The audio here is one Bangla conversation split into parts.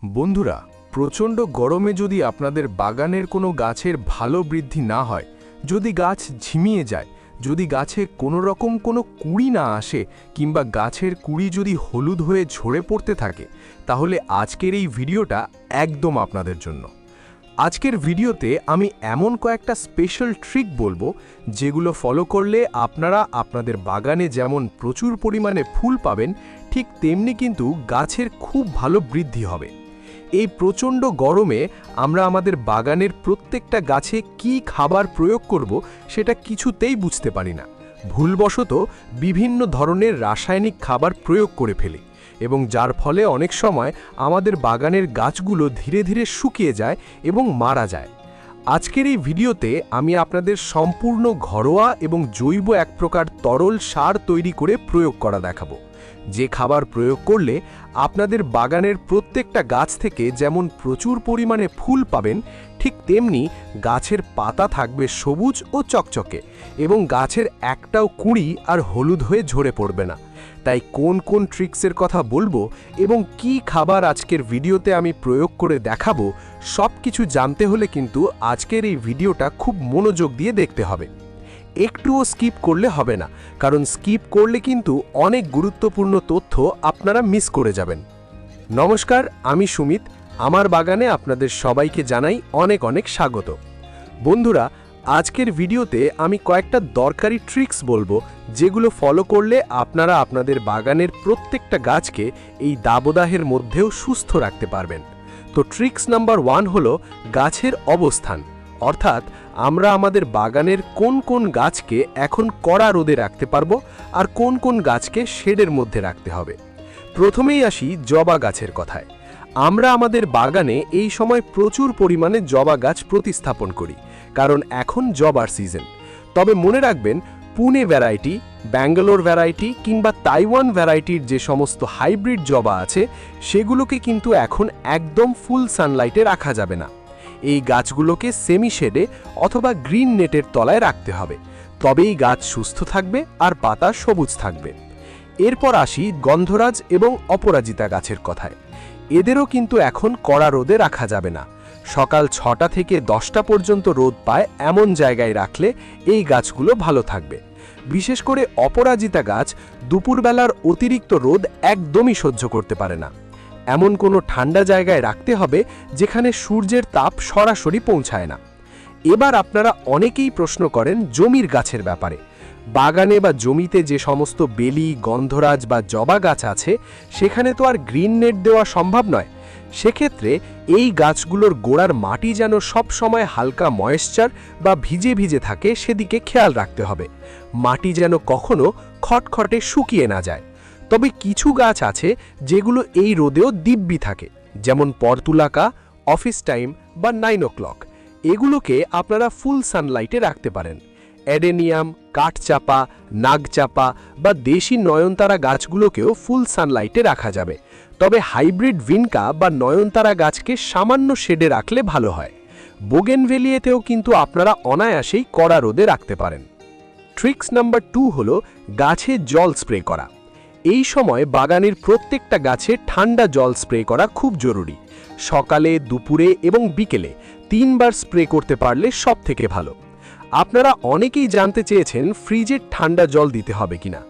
বন্ধুরা, প্রচণ্ড গরমে যদি আপনাদের বাগানের কোনো গাছের ভালো বৃদ্ধি না হয়, যদি গাছ ঝিমিয়ে যায়, যদি গাছে কোনো রকম কোনো কুঁড়ি না আসে কিংবা গাছের কুঁড়ি যদি হলুদ হয়ে ঝরে পড়তে থাকে, তাহলে আজকের এই ভিডিওটা একদম আপনাদের জন্য। আজকের ভিডিওতে আমি এমন কয়েকটা স্পেশাল ট্রিক বলবো যেগুলো ফলো করলে আপনারা আপনাদের বাগানে যেমন প্রচুর পরিমাণে ফুল পাবেন, ঠিক তেমনি কিন্তু গাছের খুব ভালো বৃদ্ধি হবে। এই প্রচণ্ড গরমে আমরা আমাদের বাগানের প্রত্যেকটা গাছে কি খাবার প্রয়োগ করব সেটা কিছুতেই বুঝতে পারি না। ভুলবশত বিভিন্ন ধরনের রাসায়নিক খাবার প্রয়োগ করে ফেলি এবং যার ফলে অনেক সময় আমাদের বাগানের গাছগুলো ধীরে ধীরে শুকিয়ে যায় এবং মারা যায়। আজকের এই ভিডিওতে আমি আপনাদের সম্পূর্ণ ঘরোয়া এবং জৈব এক প্রকার তরল সার তৈরি করে প্রয়োগ করা দেখাবো, যে খাবার প্রয়োগ করলে আপনাদের বাগানের প্রত্যেকটা গাছ থেকে যেমন প্রচুর পরিমাণে ফুল পাবেন, ঠিক তেমনি গাছের পাতা থাকবে সবুজ ও চকচকে এবং গাছের একটাও কুঁড়ি আর হলুদ হয়ে ঝরে পড়বে না। তাই কোন কোন ট্রিক্সের কথা বলবো এবং কি খাবার আজকের ভিডিওতে আমি প্রয়োগ করে দেখাবো, সব কিছু জানতে হলে কিন্তু আজকের এই ভিডিওটা খুব মনোযোগ দিয়ে দেখতে হবে। একটুও স্কিপ করলে হবে না, কারণ স্কিপ করলে কিন্তু অনেক গুরুত্বপূর্ণ তথ্য আপনারা মিস করে যাবেন। নমস্কার, আমি সুমিত। আমার বাগানে আপনাদের সবাইকে জানাই অনেক অনেক স্বাগত। বন্ধুরা, আজকের ভিডিওতে আমি কয়েকটা দরকারি ট্রিক্স বলবো যেগুলো ফলো করলে আপনারা আপনাদের বাগানের প্রত্যেকটা গাছকে এই দাবদাহের মধ্যেও সুস্থ রাখতে পারবেন। তো ট্রিক্স নাম্বার 1 হলো গাছের অবস্থান, অর্থাৎ আমরা আমাদের বাগানের কোন কোন গাছকে এখন কড়া রোদে রাখতে পারবো আর কোন কোন গাছকে শেডের মধ্যে রাখতে হবে। প্রথমেই আসি জবা গাছের কথায়। আমরা আমাদের বাগানে এই সময় প্রচুর পরিমাণে জবা গাছ প্রতিস্থাপন করি, কারণ এখন জবার সিজন। তবে মনে রাখবেন, পুনে ভ্যারাইটি, ব্যাঙ্গালোর ভ্যারাইটি কিংবা তাইওয়ান ভ্যারাইটির যে সমস্ত হাইব্রিড জবা আছে, সেগুলোকে কিন্তু এখন একদম ফুল সানলাইটে রাখা যাবে না। এই গাছগুলোকে সেমি শেডে অথবা গ্রিন নেটের তলায় রাখতে হবে, তবেই গাছ সুস্থ থাকবে আর পাতা সবুজ থাকবে। এরপর আসি গন্ধরাজ এবং অপরাজিতা গাছের কথায়। এদেরও কিন্তু এখন কড়া রোদে রাখা যাবে না। সকাল 6টা থেকে 10টা পর্যন্ত রোদ পায় এমন জায়গায় রাখলে এই গাছগুলো ভালো থাকবে। বিশেষ করে অপরাজিতা গাছ দুপুরবেলার অতিরিক্ত রোদ একদমই সহ্য করতে পারে না। এমন কোনো ঠান্ডা জায়গায় রাখতে হবে যেখানে সূর্যের তাপ সরাসরি পৌঁছায় না। এবার আপনারা অনেকেই প্রশ্ন করেন জমির গাছের ব্যাপারে। বাগানে বা জমিতে যে সমস্ত বেলি, গন্ধরাজ বা জবা গাছ আছে, সেখানে তো আর গ্রিন নেট দেওয়া সম্ভব নয়। সেক্ষেত্রে এই গাছগুলোর গোড়ার মাটি যেন সব সময় হালকা ময়েশ্চার বা ভিজে ভিজে থাকে সেদিকে খেয়াল রাখতে হবে। মাটি যেন কখনো খটখটে শুকিয়ে না যায়। তবে কিছু গাছ আছে যেগুলো এই রোদেও দিব্যি থাকে, যেমন পর্তুলাকা, অফিস টাইম বা 9 o'clock। এগুলোকে আপনারা ফুল সানলাইটে রাখতে পারেন। অ্যাডেনিয়াম, কাঠচাপা, নাগচাপা বা দেশি নয়নতারা গাছগুলোকেও ফুল সানলাইটে রাখা যাবে। তবে হাইব্রিড ভিনকা বা নয়নতারা গাছকে সামান্য শেডে রাখলে ভালো হয়। বোগেনভেলিয়াতেও কিন্তু আপনারা অনায়াসেই কড়া রোদে রাখতে পারেন। ট্রিক্স নাম্বার 2 হলো গাছে জল স্প্রে করা। এই সময় বাগানের প্রত্যেকটা গাছে ঠান্ডা জল স্প্রে করা খুব জরুরি। সকালে, দুপুরে এবং বিকেলে 3 বার স্প্রে করতে পারলে সব থেকে ভালো। আপনারা অনেকেই জানতে চেয়েছেন ফ্রিজের ঠান্ডা জল দিতে হবে কিনা।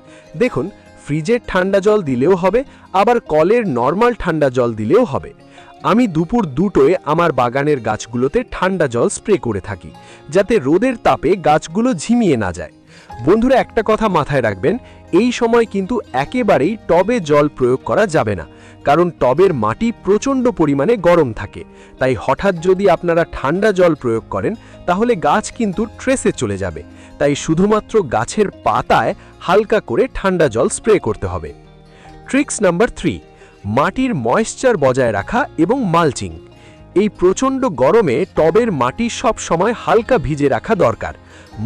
দেখুন, ফ্রিজের ঠান্ডা জল দিলেও হবে, আবার কলের নর্মাল ঠান্ডা জল দিলেও হবে। আমি দুপুর 2টোয় আমার বাগানের গাছগুলোতে ঠান্ডা জল স্প্রে করে থাকি, যাতে রোদের তাপে গাছগুলো ঝিমিয়ে না যায়। বন্ধুরা, একটা কথা মাথায় রাখবেন, এই সময় কিন্তু একেবারেই টবে জল প্রয়োগ করা যাবে না, কারণ টবের মাটি প্রচণ্ড পরিমাণে গরম থাকে। তাই হঠাৎ যদি আপনারা ঠান্ডা জল প্রয়োগ করেন, তাহলে গাছ কিন্তু ট্রেসে চলে যাবে। তাই শুধুমাত্র গাছের পাতায় হালকা করে ঠান্ডা জল স্প্রে করতে হবে। ট্রিক্স নাম্বার 3, মাটির ময়েশ্চার বজায় রাখা এবং মালচিং। এই প্রচণ্ড গরমে টবের মাটি সব সময় হালকা ভিজে রাখা দরকার।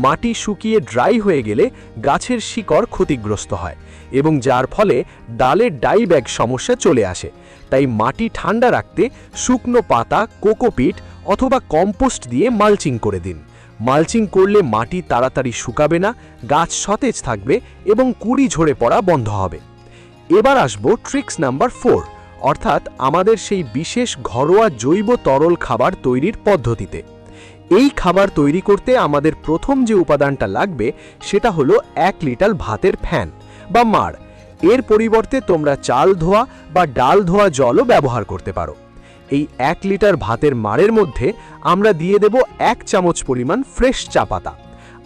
মাটি শুকিয়ে ড্রাই হয়ে গেলে গাছের শিকড় ক্ষতিগ্রস্ত হয় এবং যার ফলে ডালে ডাইব্যাক সমস্যা চলে আসে। তাই মাটি ঠান্ডা রাখতে শুকনো পাতা, কোকোপিট অথবা কম্পোস্ট দিয়ে মালচিং করে দিন। মালচিং করলে মাটি তাড়াতাড়ি শুকাবে না, গাছ সতেজ থাকবে এবং কুঁড়ি ঝরে পড়া বন্ধ হবে। এবার আসবো ট্রিক্স নাম্বার 4, অর্থাৎ আমাদের সেই বিশেষ ঘরোয়া জৈব তরল খাবার তৈরির পদ্ধতিতে। এই খাবার তৈরি করতে আমাদের প্রথম যে উপাদানটা লাগবে সেটা হলো 1 লিটার ভাতের ফ্যান বা মাড়। এর পরিবর্তে তোমরা চাল ধোয়া বা ডাল ধোয়া জলও ব্যবহার করতে পারো। এই 1 লিটার ভাতের মাড়ের মধ্যে আমরা দিয়ে দেব 1 চামচ পরিমাণ ফ্রেশ চা পাতা।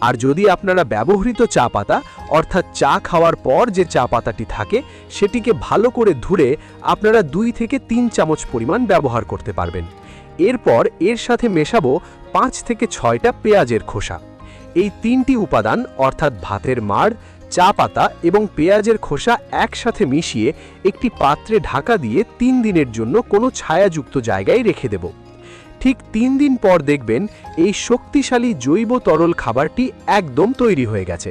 আর যদি আপনারা ব্যবহৃত চা পাতা অর্থাৎ চা খাওয়ার পর যে চা পাতাটি থাকে সেটিকে ভালো করে ধুয়ে আপনারা 2 থেকে 3 চামচ পরিমাণ ব্যবহার করতে পারবেন। এরপর এর সাথে মেশাবো 5 থেকে 6টা পেঁয়াজের খোসা। এই 3টি উপাদান অর্থাৎ ভাতের মাড়, চা পাতা এবং পেঁয়াজের খোসা একসাথে মিশিয়ে একটি পাত্রে ঢাকা দিয়ে 3 দিনের জন্য কোনো ছায়াযুক্ত জায়গায় রেখে দেব। ঠিক 3 দিন পর দেখবেন এই শক্তিশালী জৈব তরল খাবারটি একদম তৈরি হয়ে গেছে।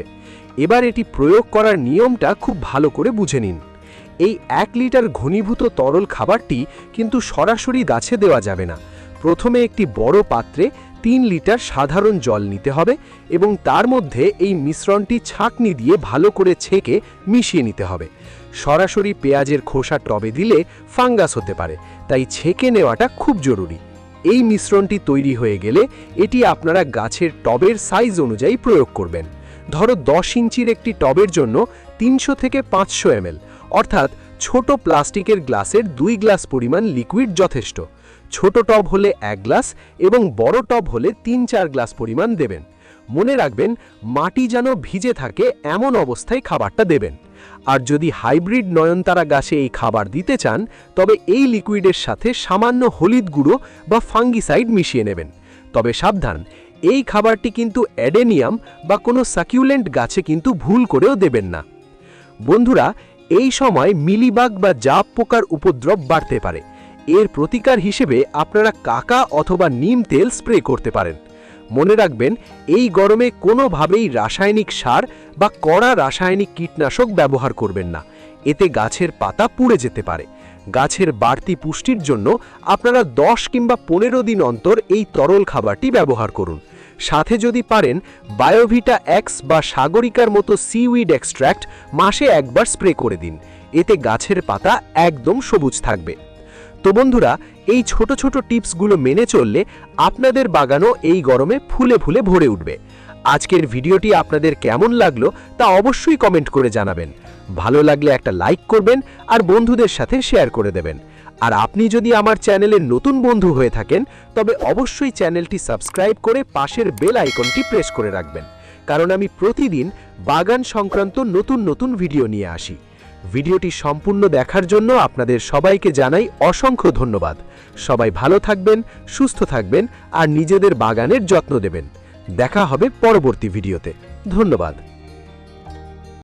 এবার এটি প্রয়োগ করার নিয়মটা খুব ভালো করে বুঝে নিন। এই 1 লিটার ঘনীভূত তরল খাবারটি কিন্তু সরাসরি গাছে দেওয়া যাবে না। প্রথমে একটি বড় পাত্রে 3 লিটার সাধারণ জল নিতে হবে এবং তার মধ্যে এই মিশ্রণটি ছাঁকনি দিয়ে ভালো করে ছেঁকে মিশিয়ে নিতে হবে। সরাসরি পেঁয়াজের খোসা টবে দিলে ফাঙ্গাস হতে পারে, তাই ছেঁকে নেওয়াটা খুব জরুরি। এই মিশ্রণটি তৈরি হয়ে গেলে এটি আপনারা গাছের টবের সাইজ অনুযায়ী প্রয়োগ করবেন। ধরো 10 ইঞ্চির একটি টবের জন্য 300 থেকে 500 ml অর্থাৎ ছোট প্লাস্টিকের গ্লাসের 2 গ্লাস পরিমাণ লিকুইড যথেষ্ট। ছোট টব হলে 1 গ্লাস এবং বড় টব হলে 3-4 গ্লাস পরিমাণ দেবেন। মনে রাখবেন মাটি যেন ভিজে থাকে এমন অবস্থায় খাবারটা দেবেন। আর যদি হাইব্রিড নয়নতারা গাছে এই খাবার দিতে চান তবে এই লিকুইডের সাথে সামান্য হলুদ গুঁড়ো বা ফাঙ্গিসাইড মিশিয়ে নেবেন। তবে সাবধান, এই খাবারটি কিন্তু অ্যাডেনিয়াম বা কোনো সাকিউলেন্ট গাছে কিন্তু ভুল করেও দেবেন না। বন্ধুরা, এই সময় মিলিবাগ বা জাপ পোকার উপদ্রব বাড়তে পারে। এর প্রতিকার হিসেবে আপনারা কাকা অথবা নিম তেল স্প্রে করতে পারেন। মনে রাখবেন এই গরমে কোনোভাবেই রাসায়নিক সার বা কড়া রাসায়নিক কীটনাশক ব্যবহার করবেন না, এতে গাছের পাতা পুড়ে যেতে পারে। গাছের বাড়তি পুষ্টির জন্য আপনারা 10 কিংবা 15 দিন অন্তর এই তরল খাবারটি ব্যবহার করুন। সাথে যদি পারেন বায়োভিটা এক্স বা সাগরিকার মতো সিউইড এক্সট্র্যাক্ট মাসে একবার স্প্রে করে দিন, এতে গাছের পাতা একদম সবুজ থাকবে। তো বন্ধুরা, এই ছোট ছোট টিপসগুলো মেনে চললে আপনাদের বাগানও এই গরমে ফুলে ফুলে ভরে উঠবে। আজকের ভিডিওটি আপনাদের কেমন লাগলো তা অবশ্যই কমেন্ট করে জানাবেন। ভালো লাগলে একটা লাইক করবেন আর বন্ধুদের সাথে শেয়ার করে দেবেন। আর আপনি যদি আমার চ্যানেলের নতুন বন্ধু হয়ে থাকেন তবে অবশ্যই চ্যানেলটি সাবস্ক্রাইব করে পাশের বেল আইকনটি প্রেস করে রাখবেন, কারণ আমি প্রতিদিন বাগান সংক্রান্ত নতুন নতুন ভিডিও নিয়ে আসি। ভিডিওটি সম্পূর্ণ দেখার জন্য আপনাদের সবাইকে জানাই অসংখ্য ধন্যবাদ। সবাই ভালো থাকবেন, সুস্থ থাকবেন আর নিজেদের বাগানের যত্ন দেবেন। দেখা হবে পরবর্তী ভিডিওতে। ধন্যবাদ।